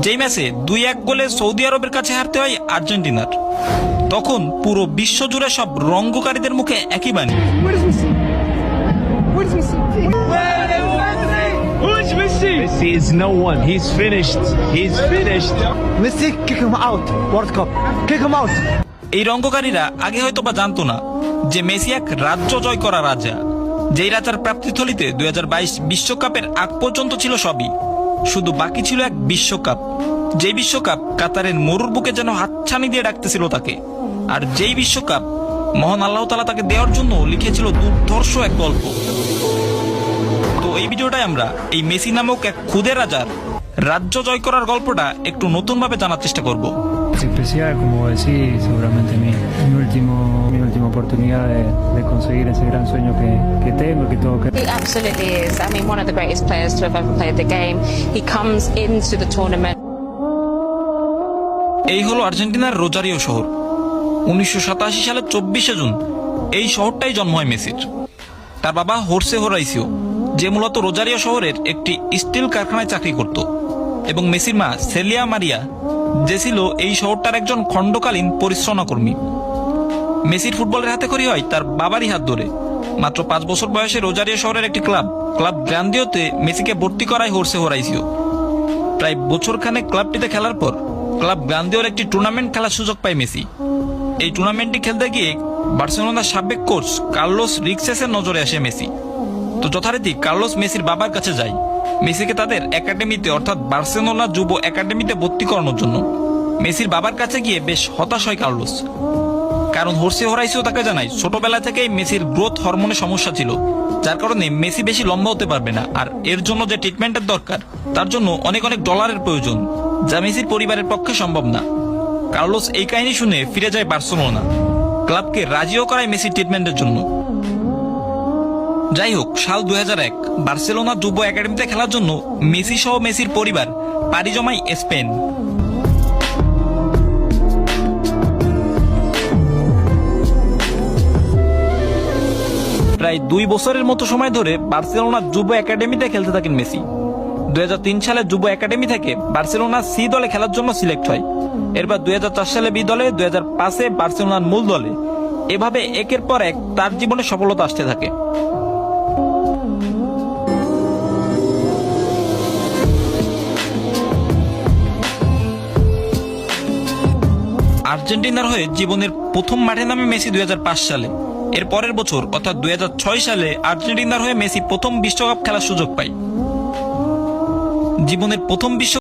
যেই ম্যাচে 2-1 গোলে সৌদি আরবের কাছে হারতে হয় আর্জেন্টিনার। তখন পুরো বিশ্ব জুড়ে সব রঙ্গকারীদের মুখে একই বাণী, Messi is no one. He's finished. He's finished. Messi, kick him out. World Cup. Kick him out. এই রঙ্গকারীরা আগে হয়তো বা জানতো না যে মেসি এক রাজ্য জয় করা রাজা, যেই রাজার প্রাপ্তিথলিতে 2022 বিশ্বকাপের আগ পর্যন্ত ছিল সবই, শুধু বাকি ছিল এক বিশ্বকাপ। যেই বিশ্বকাপ কাতারের মরুর বুকে যেন হাতছানি দিয়ে ডাকতেছিল তাকে, আর যেই বিশ্বকাপ মহান আল্লাহ তাআলা তাকে দেওয়ার জন্য লিখেছিল দুর্ধর্ষ এক গল্প। তো এই ভিডিওটায় আমরা এই মেসি নামক এক খুদে রাজার রাজ্য জয় করার গল্পটা একটু নতুন ভাবে জানার চেষ্টা করব। Es especial, como decís, seguramente mi última oportunidad de conseguir ese gran sueño que tengo, que todo que... He absolutely is. I mean, one of the greatest players to have ever played the game. He comes into the tournament. এই হলো আর্জেন্টিনার Rosario শহর। 1987 সালের 24শে June এই শহরটাই জন্ম হয় মেসির। তার বাবা হোর্সে হোরাইসিও, যে মূলত রোজারিও শহরের একটি স্টিল কারখানায় চাকরি করত, এবং মেসির মা সেলিয়া মারিয়া, যে ছিল এই শহরটার একজন খণ্ডকালীন পরিশ্রমা কর্মী। মেসির ফুটবলের হাতে খড়ি হয় তার বাবারই হাত ধরে। মাত্র 5 বছর বয়সে রোজারিও শহরের একটি ক্লাব গ্রান্দিওতে মেসিকে ভর্তি করায় হোর্সে হোরাইসিও। প্রায় বছরখানেক ক্লাবটিতে খেলার পর ক্লাব গ্রান্দিওর একটি টুর্নামেন্ট খেলার সুযোগ পায় মেসি। এই টুর্নামেন্টটি খেলতে গিয়ে বার্সেলোনার সাবেক কোচ কার্লোস রিক্সেসের নজরে আসে মেসি। তো যথারীতি কার্লোস মেসির বাবার কাছে যায় মেসিকে তাদের একাডেমিতে, অর্থাৎ বার্সেলোনা যুব একাডেমিতে ভর্তি করানোর জন্য। মেসির বাবার কাছে গিয়ে বেশ হতাশ হয় কার্লোস, কারণ হোর্সে হোরাইসিও তাকে জানায় ছোটবেলা থেকেই মেসির গ্রোথ হরমোনের সমস্যা ছিল, যার কারণে মেসি বেশি লম্বা হতে পারবে না, আর এর জন্য যে ট্রিটমেন্টের দরকার তার জন্য অনেক ডলারের প্রয়োজন, যা মেসির পরিবারের পক্ষে সম্ভব না। কার্লোস এই কাহিনী শুনে ফিরে যায় বার্সেলোনা, ক্লাবকে রাজিও করায় মেসির ট্রিটমেন্টের জন্য। যাই হোক, সাল 2001 বার্সেলোনা যুব একাডেমিতে খেলার জন্য মেসি সহ মেসির পরিবার পাড়ি জমায় স্পেন। প্রায় 2 বছরের মতো সময় ধরে বার্সেলোনা যুব একাডেমিতে খেলতে থাকেন মেসি। 2003 সালে যুব একাডেমি থেকে বার্সেলোনা সি দলে খেলার জন্য সিলেক্ট হয়। এরপর 2004 সালে বি দলে, 2005-এ বার্সেলোনার মূল দলে। এভাবে একের পর এক তার জীবনে সফলতা আসতে থাকে। আর্জেন্টিনার হয়ে জীবনের প্রথম মাঠে নামে মেসি 2005 সালে। এর পরের বছর অর্থাৎ 2006 সালে আর্জেন্টিনার হয়ে মেসি প্রথম বিশ্বকাপ খেলার সুযোগ পায়। জীবনের প্রথম বিশ্ব